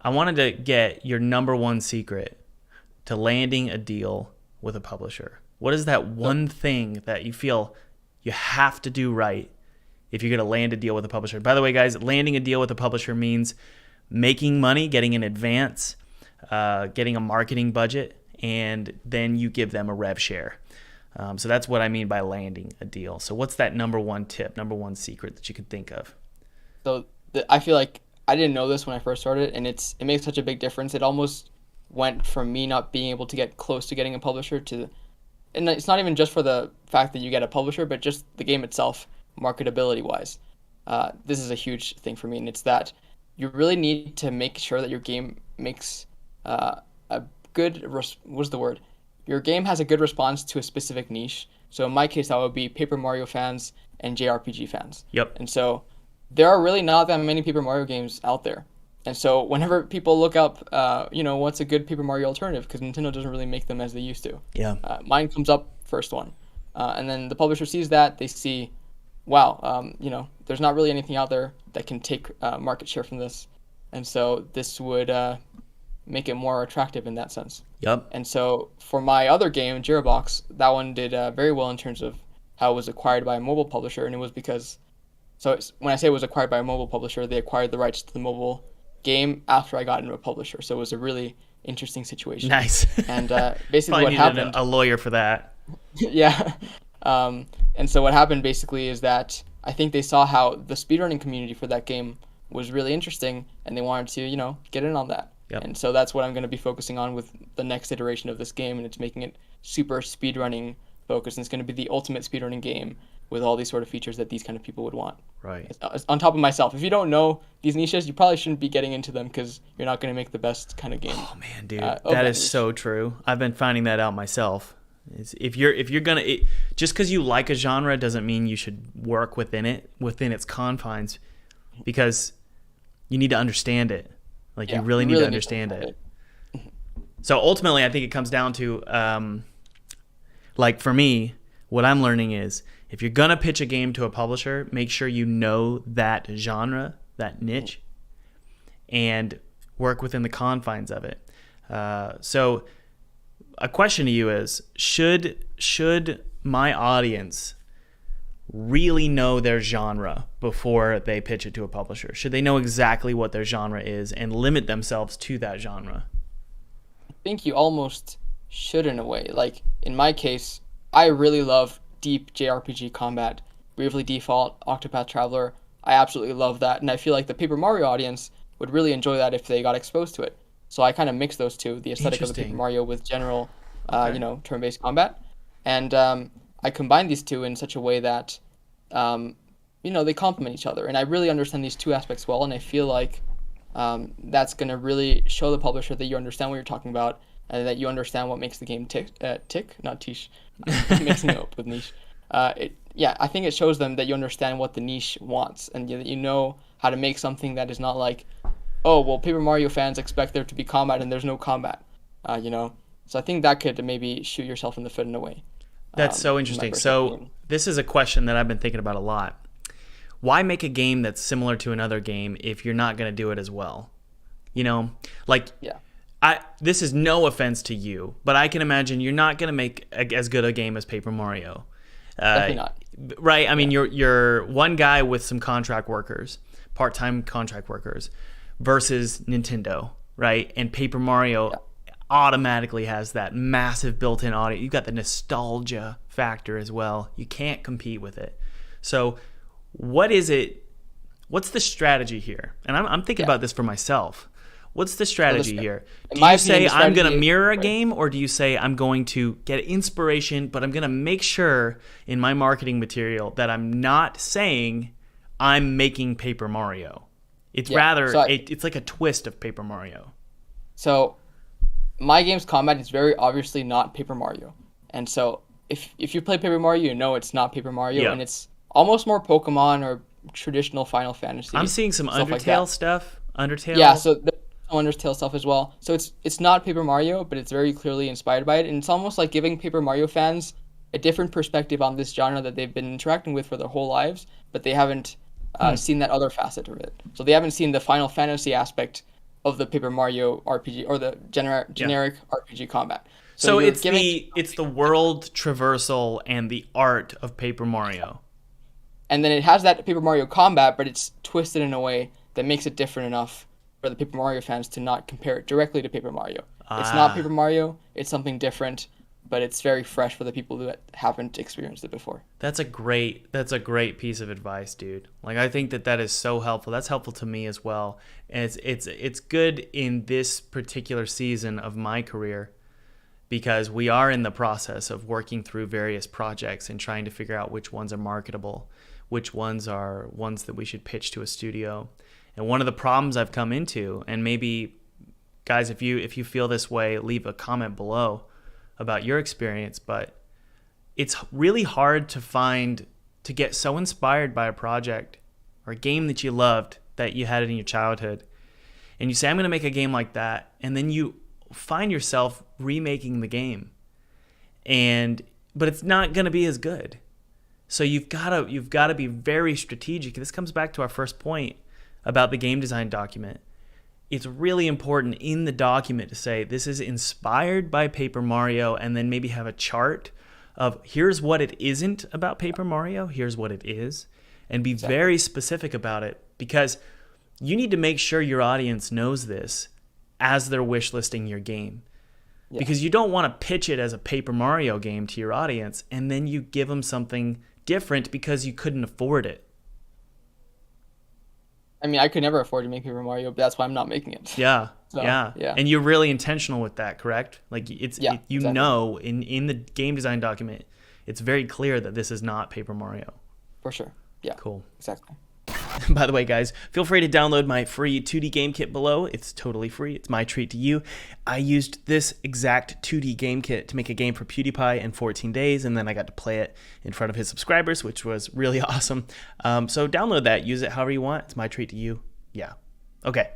I wanted to get your number one secret to landing a deal with a publisher. What is that one thing that you feel you have to do right if you're going to land a deal with a publisher? By the way, guys, landing a deal with a publisher means making money, getting an advance, getting a marketing budget, and then you give them a rev share. So that's what I mean by landing a deal. So what's that number one tip, number one secret that you could think of? So I feel like I didn't know this when I first started, and it makes such a big difference. It almost went from me not being able to get close to getting a publisher to, and it's not even just for the fact that you get a publisher, but just the game itself, marketability wise. This is a huge thing for me, and it's that you really need to make sure that your game makes a good, what's the word? Your game has a good response to a specific niche. So in my case, that would be Paper Mario fans and JRPG fans. Yep. And so there are really not that many Paper Mario games out there. And so whenever people look up, what's a good Paper Mario alternative, because Nintendo doesn't really make them as they used to. Yeah. Mine comes up first one. And then the publisher sees that, they see, wow, there's not really anything out there that can take market share from this. And so this would make it more attractive in that sense. Yep. And so for my other game, Jirobox, that one did very well in terms of how it was acquired by a mobile publisher. And it was because, when I say it was acquired by a mobile publisher, they acquired the rights to the mobile game after I got into a publisher. So it was a really interesting situation. Nice. And basically what needed happened... a lawyer for that. Yeah. And so what happened basically is that I think they saw how the speedrunning community for that game was really interesting, and they wanted to, get in on that. Yep. And so that's what I'm going to be focusing on with the next iteration of this game, and it's making it super speedrunning focused, and it's going to be the ultimate speedrunning game with all these sort of features that these kind of people would want. Right. It's on top of myself. If you don't know these niches, you probably shouldn't be getting into them because you're not going to make the best kind of game. Oh man, dude, that is so true. I've been finding that out myself. If you're gonna just because you like a genre doesn't mean you should work within its confines, because you need to understand it. You really need to understand it. So ultimately, I think it comes down to, for me, what I'm learning is if you're gonna pitch a game to a publisher, make sure you know that genre, that niche, and work within the confines of it. So a question to you is, should my audience really know their genre before they pitch it to a publisher? Should they know exactly what their genre is and limit themselves to that genre? I think you almost should in a way. Like in my case, I really love deep JRPG combat. Bravely Default, Octopath Traveler, I absolutely love that. And I feel like the Paper Mario audience would really enjoy that if they got exposed to it. So I kind of mix those two, the aesthetic of the Paper Mario with general, turn-based combat. And I combine these two in such a way that, they complement each other. And I really understand these two aspects well, and I feel like that's going to really show the publisher that you understand what you're talking about, and that you understand what makes the game tick, not tish, mixing it up with niche. I think it shows them that you understand what the niche wants, and that you know how to make something that is not like, oh, well, Paper Mario fans expect there to be combat and there's no combat, So I think that could maybe shoot yourself in the foot in a way. That's so interesting. So this is a question that I've been thinking about a lot. Why make a game that's similar to another game if you're not going to do it as well? This is no offense to you, but I can imagine you're not going to make as good a game as Paper Mario. Definitely not. Right? I mean, you're one guy with some contract workers, part-time contract workers, versus Nintendo, right? And Paper Mario automatically has that massive built-in audience. You've got the nostalgia factor as well. You can't compete with it. So what's the strategy here? And I'm thinking about this for myself. What's the strategy here? Do you say I'm going to mirror a game, or do you say I'm going to get inspiration, but I'm going to make sure in my marketing material that I'm not saying I'm making Paper Mario? It's it's like a twist of Paper Mario. So my game's combat is very obviously not Paper Mario. And so if you play Paper Mario, you know it's not Paper Mario, and it's almost more Pokemon or traditional Final Fantasy. I'm seeing some Undertale stuff. Undertale? Yeah, so there's some Undertale stuff as well. So it's not Paper Mario, but it's very clearly inspired by it. And it's almost like giving Paper Mario fans a different perspective on this genre that they've been interacting with for their whole lives, but they haven't seen that other facet of it. So they haven't seen the Final Fantasy aspect of the Paper Mario RPG or the Yeah. generic RPG combat. So So you're it's giving, the world traversal and the art of Paper Mario. and then it has that Paper Mario combat, but it's twisted in a way that makes it different enough for the Paper Mario fans to not compare it directly to Paper Mario. It's not Ah, Paper Mario, it's something different, but it's very fresh for the people who haven't experienced it before. that's a great piece of advice, dude. Like I think that is so helpful. That's helpful to me as well. And it's good in this particular season of my career because we are in the process of working through various projects and trying to figure out which ones are marketable, which ones are ones that we should pitch to a studio. And one of the problems I've come into, and maybe guys, if you feel this way, leave a comment below about your experience, but it's really hard to get so inspired by a project or a game that you loved that you had it in your childhood and you say I'm going to make a game like that, and then you find yourself remaking the game, but it's not going to be as good. So you've got to be very strategic. This comes back to our first point about the game design document. It's really important in the document to say this is inspired by Paper Mario, and then maybe have a chart of here's what it isn't about Paper Mario, here's what it is, and be very specific about it, because you need to make sure your audience knows this as they're wish listing your game. Yeah. Because you don't want to pitch it as a Paper Mario game to your audience and then you give them something different because you couldn't afford it. I mean, I could never afford to make Paper Mario, but that's why I'm not making it. Yeah. So, Yeah. yeah. And you're really intentional with that, correct? Like Yeah, exactly. know in the game design document, it's very clear that this is not Paper Mario. For sure. Yeah. Cool. Exactly. By the way, guys, feel free to download my free 2D game kit below. It's totally free. It's my treat to you. I used this exact 2D game kit to make a game for PewDiePie in 14 days, and then I got to play it in front of his subscribers, which was really awesome. So download that. Use it however you want. It's my treat to you. Yeah. Okay.